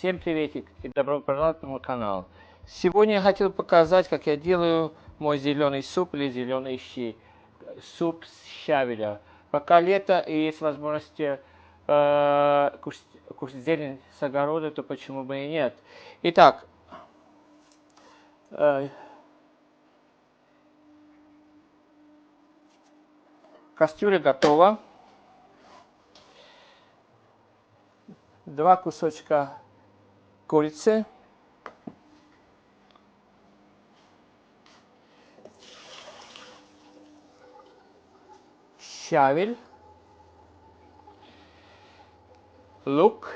Всем приветик и добро пожаловать на мой канал. Сегодня я хотел показать, как я делаю мой зеленый суп или зеленый щи. Суп с щавеля. Пока лето и есть возможность кушать зелень с огорода, то почему бы и нет. Итак, кастрюля готова. 2 кусочка курицы. Щавель. Лук.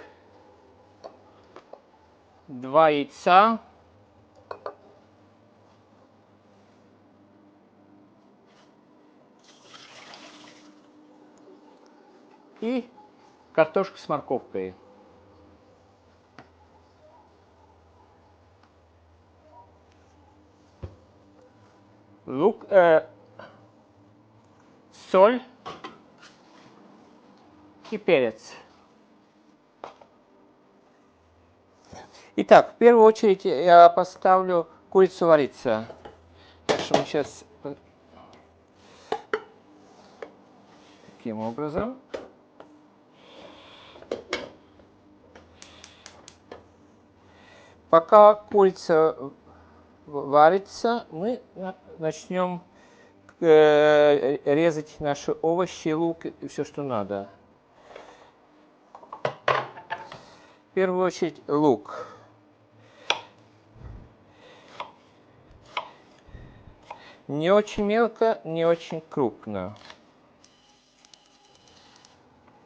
2 яйца. И картошка с морковкой. Лук, соль и перец. Итак, в первую очередь я поставлю курицу вариться. Так что мы сейчас таким образом. Пока курица варится, мы начнем резать наши овощи, лук и все, что надо. В первую очередь лук. Не очень мелко, не очень крупно.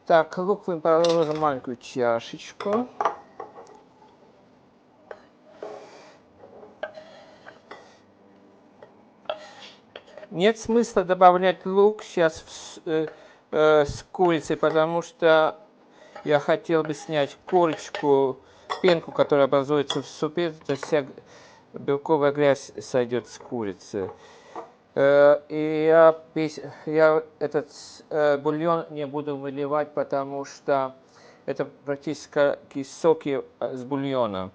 Так, лук мы положим в маленькую чашечку. Нет смысла добавлять лук сейчас с курицей, потому что я хотел бы снять корочку, пенку, которая образуется в супе, то вся белковая грязь сойдет с курицы. И я этот бульон не буду выливать, потому что это практически соки с бульона.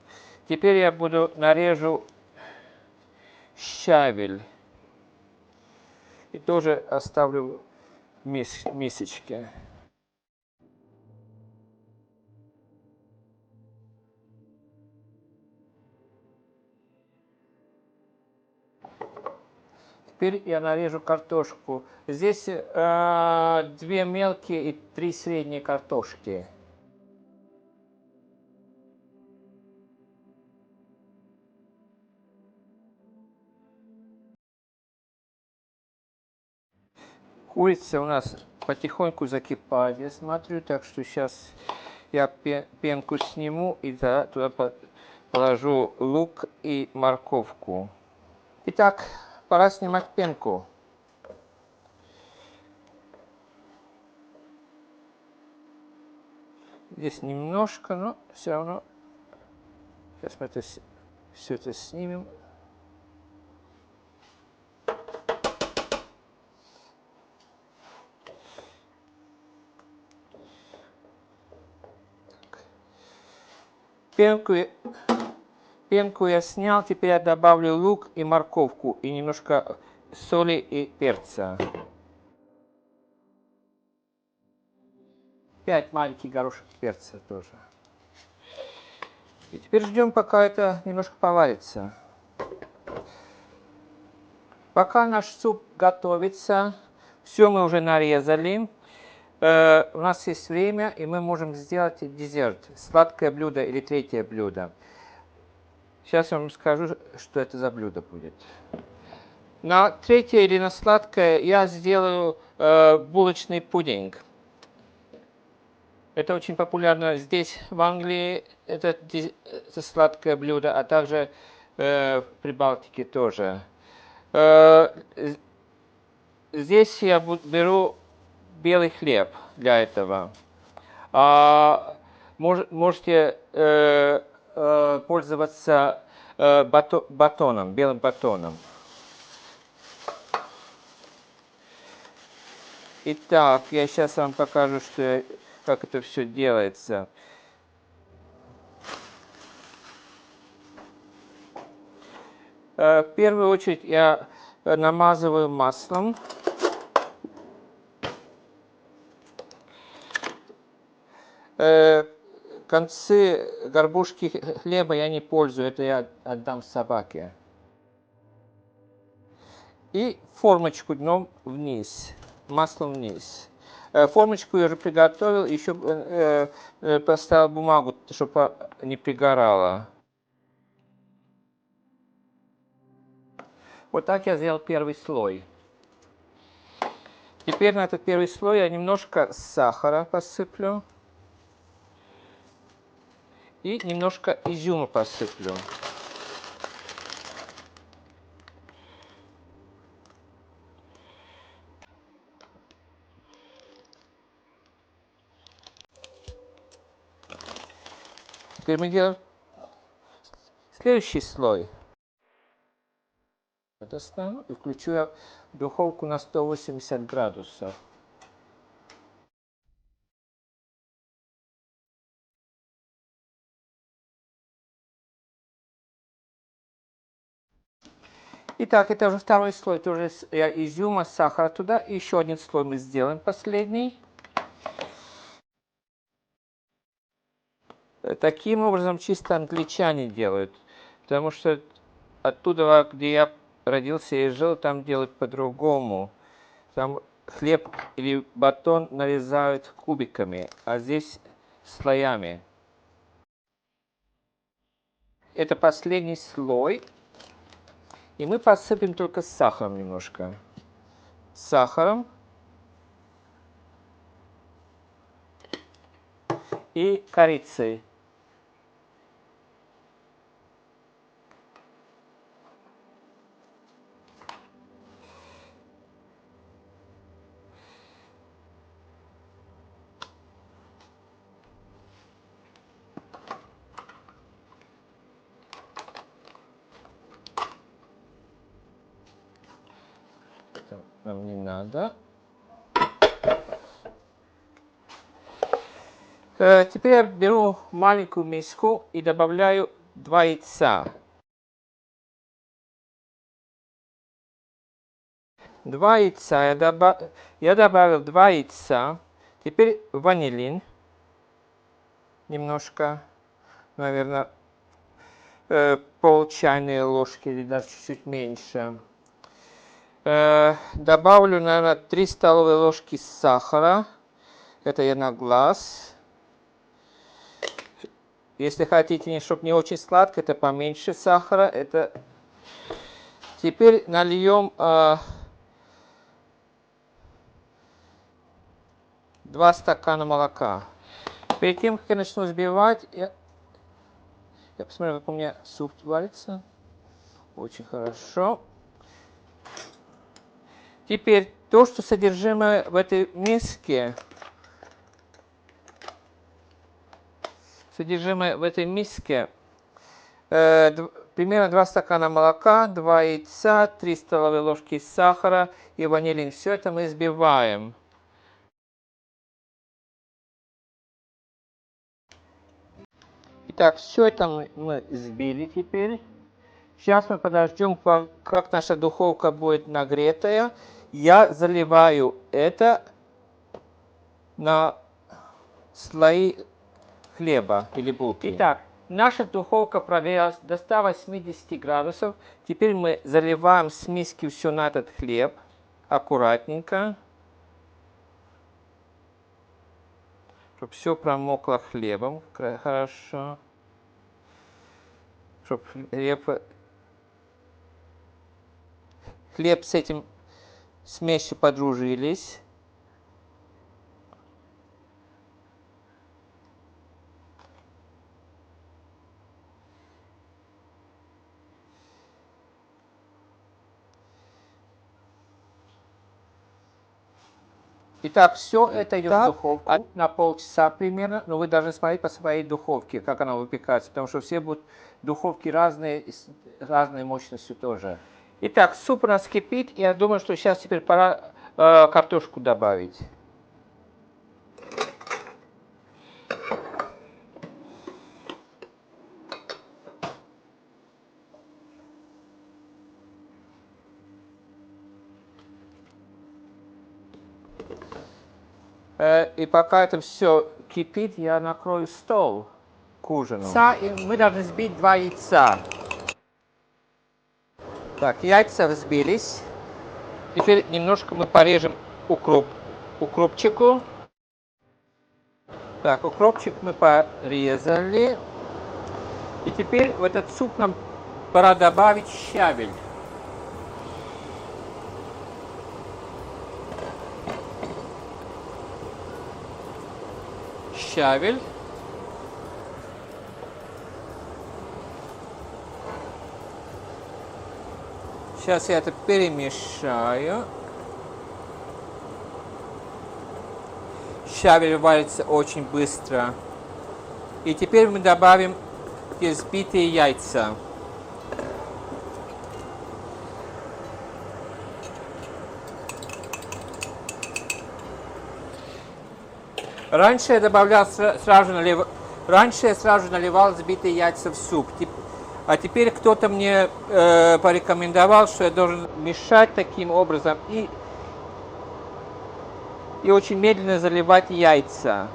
Теперь я нарежу щавель. И тоже оставлю в мисочке. Теперь я нарежу картошку. Здесь 2 мелкие и 3 средние картошки. Курица у нас потихоньку закипает, я смотрю, так что сейчас я пенку сниму и туда положу лук и морковку. Итак, пора снимать пенку. Здесь немножко, но все равно. Сейчас мы все это снимем. Пенку я снял, теперь я добавлю лук и морковку, и немножко соли и перца. 5 маленьких горошек перца тоже. И теперь ждем, пока это немножко поварится. Пока наш суп готовится, все мы уже нарезали. У нас есть время, и мы можем сделать десерт. Сладкое блюдо или третье блюдо. Сейчас я вам скажу, что это за блюдо будет. На третье или на сладкое я сделаю булочный пудинг. Это очень популярно здесь, в Англии, это сладкое блюдо, а также в Прибалтике тоже. Здесь я беру белый хлеб для этого. Можете пользоваться батоном, белым батоном. Итак, я сейчас вам покажу, как это все делается. В первую очередь я намазываю маслом. Концы горбушки хлеба я не пользую, это я отдам собаке. И формочку дном вниз, маслом вниз. Формочку я уже приготовил, еще поставил бумагу, чтобы не пригорала. Вот так я сделал первый слой. Теперь на этот первый слой я немножко сахара посыплю. И немножко изюма посыплю. Теперь мы делаем следующий слой. Достану и включу я духовку на 180 градусов. Итак, это уже второй слой, тоже изюма, сахара туда. И еще один слой мы сделаем, последний. Таким образом чисто англичане делают, потому что оттуда, где я родился и жил, там делают по-другому. Там хлеб или батон нарезают кубиками, а здесь слоями. Это последний слой. И мы посыпем только сахаром немножко. Сахаром. И корицей. Это нам не надо. Теперь я беру маленькую миску и добавляю 2 яйца. 2 яйца. Я добавил 2 яйца. Теперь ванилин. Немножко, наверное, пол чайной ложки или даже чуть-чуть меньше. Добавлю, наверное, 3 столовые ложки сахара. Это я на глаз. Если хотите, чтобы не очень сладко, это поменьше сахара. Это... Теперь нальем 2 стакана молока. Перед тем, как я начну взбивать, я посмотрю, как у меня суп варится. Очень хорошо. Теперь то, что содержимое в этой миске, примерно 2 стакана молока, 2 яйца, 3 столовые ложки сахара и ванилин. Все это мы взбиваем. Итак, все это мы взбили теперь. Сейчас мы подождем, как наша духовка будет нагретая. Я заливаю это на слои хлеба или булки. Итак, наша духовка прогрелась до 180 градусов. Теперь мы заливаем с миски все на этот хлеб. Аккуратненько. Чтобы все промокло хлебом. Хорошо. Чтобы хлеб с этим смесью подружились. Итак, все это идет в духовку на полчаса примерно, но вы должны смотреть по своей духовке, как она выпекается, потому что все будут духовки разные, с разной мощностью тоже. Итак, суп у нас кипит, я думаю, что сейчас теперь пора картошку добавить. И пока это все кипит, я накрою стол к ужину. И мы должны взбить 2 яйца. Так, яйца взбились. Теперь немножко мы порежем укропчику. Так, укропчик мы порезали. И теперь в этот суп нам пора добавить щавель. Щавель. Сейчас я это перемешаю. Щавель варится очень быстро. И теперь мы добавим взбитые яйца. Раньше я добавлял сразу наливал взбитые яйца в суп. А теперь кто-то мне порекомендовал, что я должен мешать таким образом и очень медленно заливать яйца.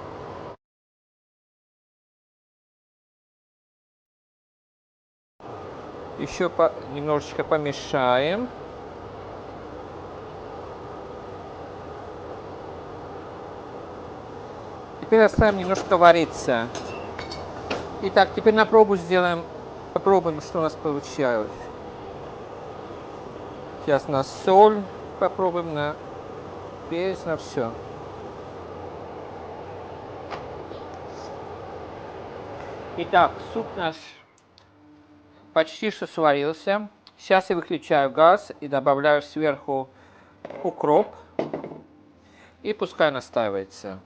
Еще немножечко помешаем. Теперь оставим немножко вариться. Итак, теперь на пробу попробуем, что у нас получилось. Сейчас на соль попробуем, на перец, на все. Итак, суп наш почти что сварился. Сейчас я выключаю газ и добавляю сверху укроп. И пускай настаивается.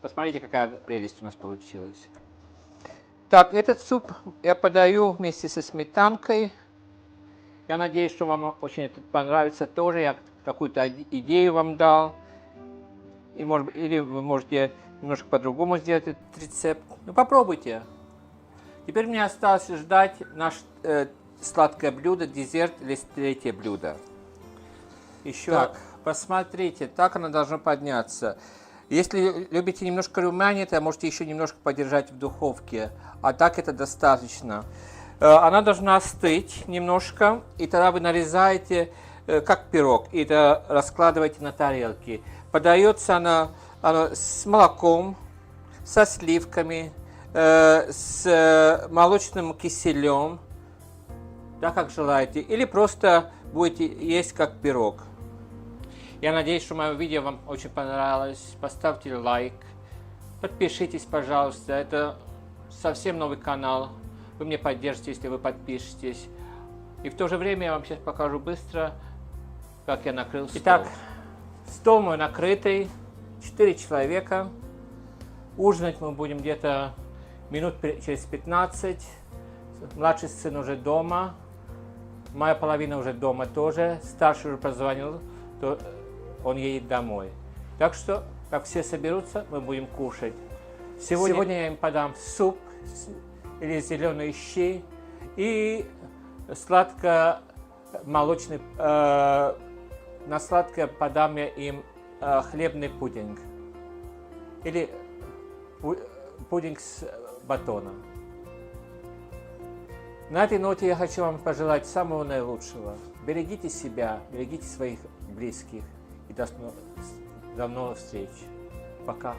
Посмотрите, какая прелесть у нас получилась. Так, этот суп я подаю вместе со сметанкой. Я надеюсь, что вам очень это понравится тоже. Я какую-то идею вам дал. Или вы можете немножко по-другому сделать этот рецепт. Ну, попробуйте. Теперь мне осталось ждать наше сладкое блюдо, десерт или третье блюдо. Еще так, посмотрите, так оно должно подняться. Если любите немножко румянее, можете еще немножко подержать в духовке. А так это достаточно. Она должна остыть немножко, и тогда вы нарезаете как пирог, и это раскладываете на тарелки. Подается она с молоком, со сливками, с молочным киселем, так как желаете, или просто будете есть как пирог. Я надеюсь, что мое видео вам очень понравилось. Поставьте лайк, подпишитесь, пожалуйста. Это совсем новый канал. Вы мне поддержите, если вы подпишетесь. И в то же время я вам сейчас покажу быстро, как я накрыл стол. Итак, стол мой накрытый, 4 человека. Ужинать мы будем где-то минут через 15. Младший сын уже дома. Моя половина уже дома тоже. Старший уже позвонил, то он едет домой. Так что, как все соберутся, мы будем кушать. Сегодня я им подам суп или зеленые щи и сладко-молочный, на сладкое подам я им хлебный пудинг или пудинг с батоном. На этой ноте я хочу вам пожелать самого наилучшего. Берегите себя, берегите своих близких и до новых встреч. Пока.